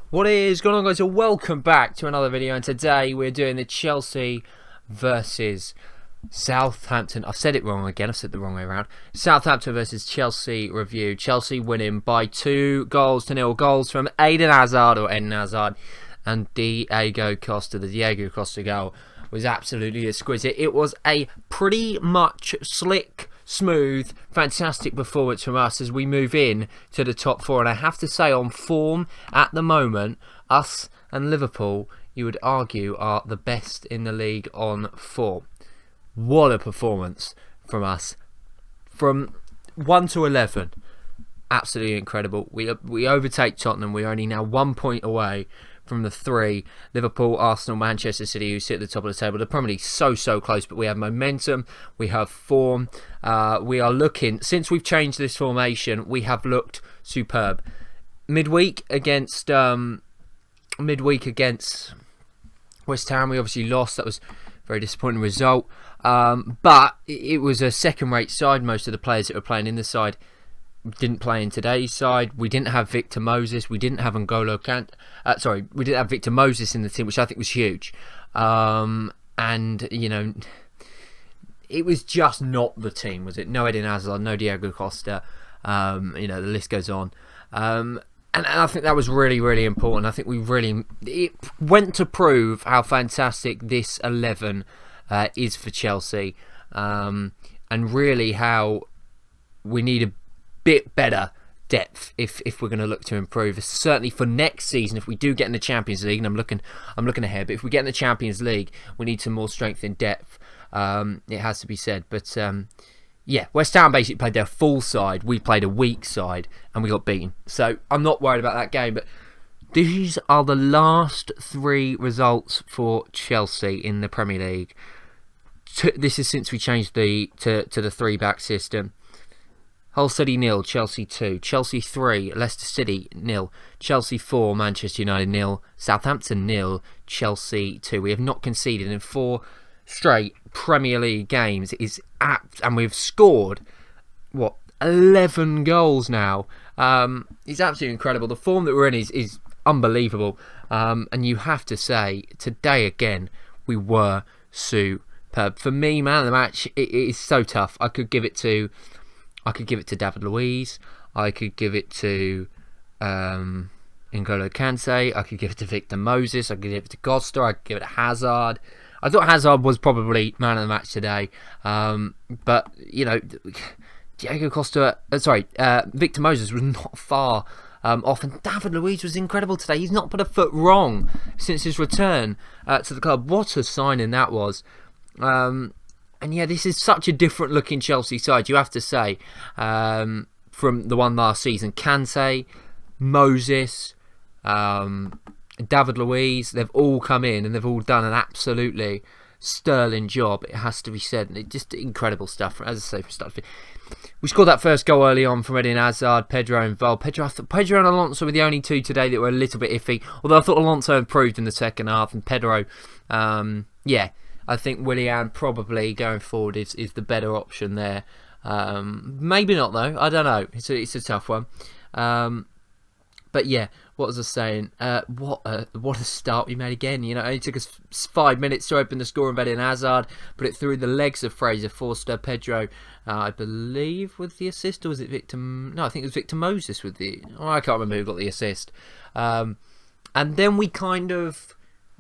What is going on, guys? So welcome back to another video, and today we're doing the Chelsea versus Southampton. I've said it wrong again. I've said it the wrong way around. Southampton versus Chelsea review. Chelsea winning by 2-0. Goals from Eden Hazard and Diego Costa. The Diego Costa goal was absolutely exquisite. It was a pretty much slick, smooth, fantastic performance from us as we move in to the top four. And I have to say, on form at the moment, us and Liverpool, you would argue, are the best in the league on form. What a performance from us. From 1 to 11. Absolutely incredible. We overtake Tottenham. We're only now 1 point away from the three: Liverpool, Arsenal, Manchester City, who sit at the top of the table. The Premier League so close, but we have momentum, we have form. We are looking, since we've changed this formation, we have looked superb. Midweek against West Ham, we obviously lost. That was a very disappointing result. But it was a second-rate side. Most of the players that were playing in the side didn't play in today's side. We didn't have Victor Moses. We didn't have N'Golo Kante. We didn't have Victor Moses in the team, which I think was huge. And, you know, it was just not the team, was it? No Eden Hazard, no Diego Costa. You know, the list goes on. And I think that was really important. I think it went to prove how fantastic this 11 is for Chelsea. And really how we need a bit better depth if we're going to look to improve. Certainly for next season, if we do get in the Champions League, and I'm looking ahead, but if we get in the Champions League, we need some more strength in depth. It has to be said. But yeah, West Ham basically played their full side. We played a weak side and we got beaten. So I'm not worried about that game. But these are the last three results for Chelsea in the Premier League. This is since we changed to the three-back system. Hull City 0, Chelsea 2, Chelsea 3, Leicester City 0, Chelsea 4, Manchester United 0, Southampton 0, Chelsea 2. We have not conceded in 4 straight Premier League games. It is and we've scored 11 goals now. It's absolutely incredible. The form that we're in is unbelievable. And you have to say, today again, we were superb. For me, man of the match, it is so tough. I could give it to David Luiz. I could give it to N'Golo Kante. I could give it to Victor Moses. I could give it to Costa. I could give it to Hazard. I thought Hazard was probably man of the match today. But, you know, Diego Costa... Victor Moses was not far off. And David Luiz was incredible today. He's not put a foot wrong since his return to the club. What a signing that was. And yeah, this is such a different looking Chelsea side, you have to say, from the one last season. Kante, Moses, David Luiz, they've all come in and they've all done an absolutely sterling job, it has to be said. And just incredible stuff, as I say, from start to finish. We scored that first goal early on from Eden Hazard, Pedro involved. Pedro and Alonso were the only two today that were a little bit iffy, although I thought Alonso improved in the second half, and Pedro, yeah, I think Willian probably going forward is the better option there. Maybe not though. I don't know. It's a tough one. But yeah, what was I saying? What a start we made again. You know, it only took us 5 minutes to open the score of Eden Hazard. Put it through the legs of Fraser Forster. Pedro, I believe, with the assist, or was it Victor? No, I think it was Victor Moses with the. Oh, I can't remember who got the assist. And then we kind of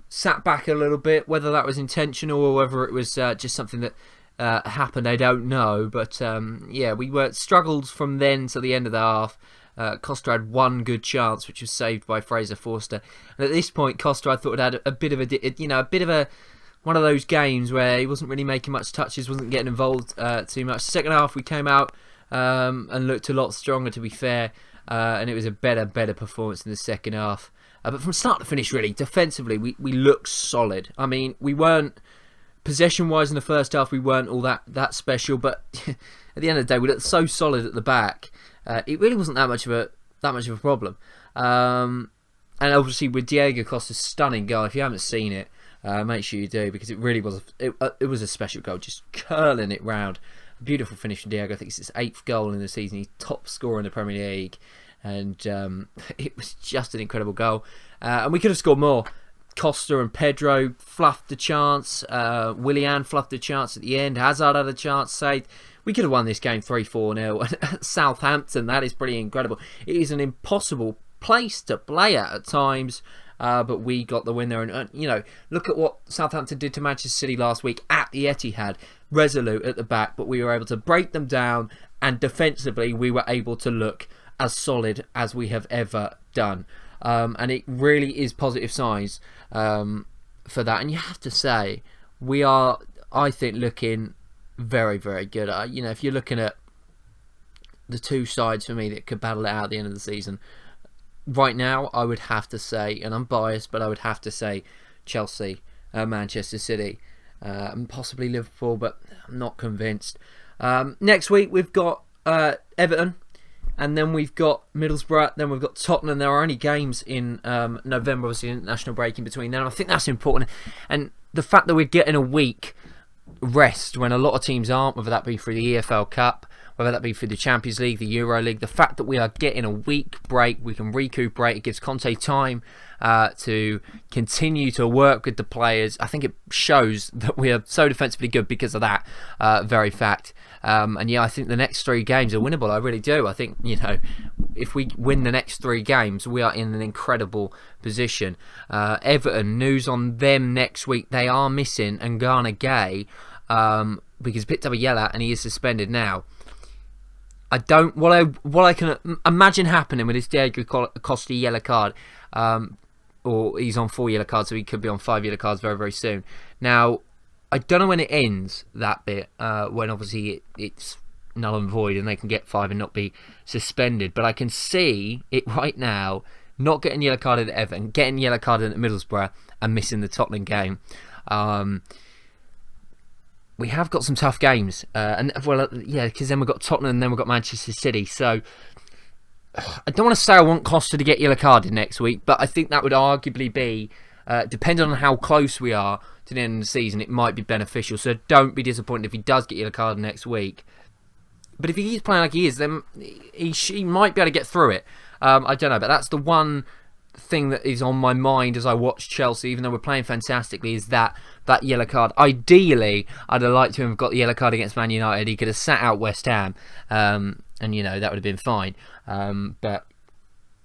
sat back a little bit. Whether that was intentional or whether it was just something that happened, I don't know. But yeah, we struggled from then to the end of the half. Costa had one good chance, which was saved by Fraser Forster. And at this point, Costa, I thought, had a bit of one of those games where he wasn't really making much touches, wasn't getting involved too much. Second half, we came out and looked a lot stronger, to be fair, and it was a better performance in the second half. But from start to finish, really, defensively, we looked solid. I mean, we weren't, possession-wise in the first half, we weren't all that special, but at the end of the day, we looked so solid at the back. It really wasn't that much of a problem. And obviously with Diego Costa's stunning goal, if you haven't seen it, make sure you do, because it really was it was a special goal, just curling it round. Beautiful finish from Diego. I think it's his 8th goal in the season. He's top scorer in the Premier League. and it was just an incredible goal. And we could have scored more. Costa and Pedro fluffed the chance. Willian fluffed the chance at the end. Hazard had a chance saved. We could have won this game 3-4-0. Southampton, that is pretty incredible. It is an impossible place to play at times. But we got the win there. And, look at what Southampton did to Manchester City last week at the Etihad. Resolute at the back, but we were able to break them down. And defensively, we were able to look as solid as we have ever done. And it really is positive signs for that. And you have to say, we are, I think, looking very, very good. If you're looking at the two sides for me that could battle it out at the end of the season, right now, I would have to say, and I'm biased, but I would have to say Chelsea, Manchester City, and possibly Liverpool, but I'm not convinced. Next week, we've got Everton. And then we've got Middlesbrough, then we've got Tottenham. There are only games in November, obviously, international break in between then. I think that's important. And the fact that we're getting a week rest when a lot of teams aren't, whether that be through the EFL Cup, whether that be through the Champions League, the Euro League, the fact that we are getting a week break, we can recuperate, it gives Conte time to continue to work with the players. I think it shows that we are so defensively good because of that very fact. And I think the next 3 games are winnable. I really do. I think, if we win the next 3 games, we are in an incredible position. Everton, news on them next week. They are missing Ngana Gay because he picked up a yellow and he is suspended now. What I can imagine happening with this Diego Costa yellow card, or he's on 4 yellow cards, so he could be on 5 yellow cards very, very soon. Now, I don't know when it ends, that bit, when obviously it's null and void and they can get 5 and not be suspended. But I can see it right now, not getting yellow carded at Everton, getting yellow carded at Middlesbrough and missing the Tottenham game. We have got some tough games. Because then we've got Tottenham and then we've got Manchester City. So I don't want to say I want Costa to get yellow carded next week, but I think that would arguably be, depending on how close we are to the end of the season, it might be beneficial. So don't be disappointed if he does get yellow carded next week. But if he keeps playing like he is, then he might be able to get through it. I don't know, but that's the one thing that is on my mind as I watch Chelsea, even though we're playing fantastically, is that yellow card. Ideally, I'd have liked to have got the yellow card against Man United. He could have sat out West Ham, and that would have been fine. But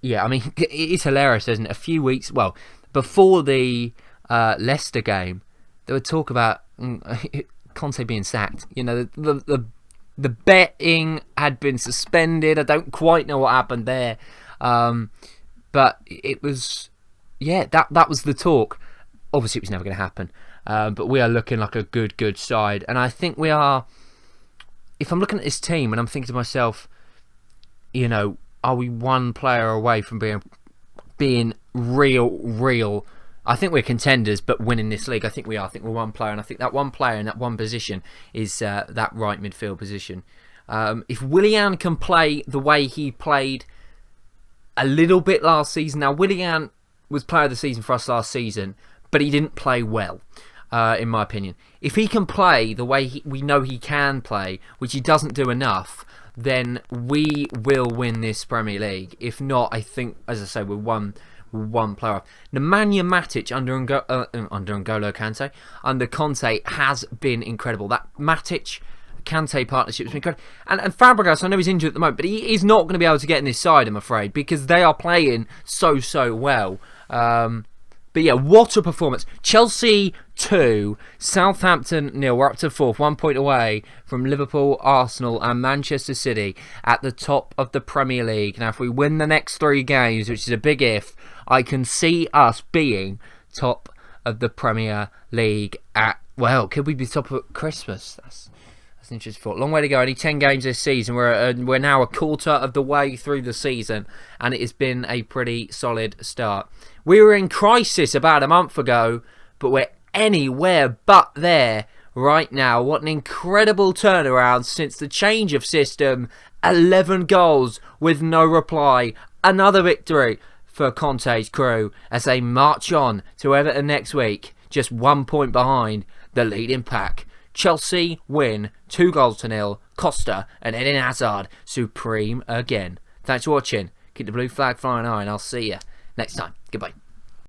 yeah, I mean, it is hilarious, isn't it? A few weeks, before the Leicester game, there would talk about Conte being sacked. The betting had been suspended. I don't quite know what happened there. But it was, that was the talk. Obviously, it was never going to happen. But we are looking like a good side. And I think we are, if I'm looking at this team and I'm thinking to myself, are we one player away from being real? I think we're contenders, but winning this league, I think we are. I think we're one player, and I think that one player in that one position is that right midfield position. If Willian can play the way he played a little bit last season. Now, Willian was player of the season for us last season, but he didn't play well, in my opinion. If he can play the way we know he can play, which he doesn't do enough, then we will win this Premier League. If not, I think, as I say, we're one player off. Nemanja Matic under N'Golo Kante, under Conte, has been incredible. That Matic-Kante partnership has been incredible. And Fabregas, I know he's injured at the moment, but he is not going to be able to get in this side, I'm afraid, because they are playing so well. But yeah, what a performance. Chelsea 2, Southampton 0. We're up to 4th, 1 point away from Liverpool, Arsenal and Manchester City at the top of the Premier League. Now, if we win the next 3 games, which is a big if, I can see us being top of the Premier League at, could we be top at Christmas? That's an interesting thought. Long way to go. Only 10 games this season. We're now a quarter of the way through the season, and it has been a pretty solid start. We were in crisis about a month ago, but we're anywhere but there right now. What an incredible turnaround since the change of system. 11 goals with no reply. Another victory for Conte's crew as they march on to Everton next week, just 1 point behind the leading pack. Chelsea win 2-0. Costa and Eden Hazard supreme again. Thanks for watching. Keep the blue flag flying high, and I'll see you next time. Goodbye.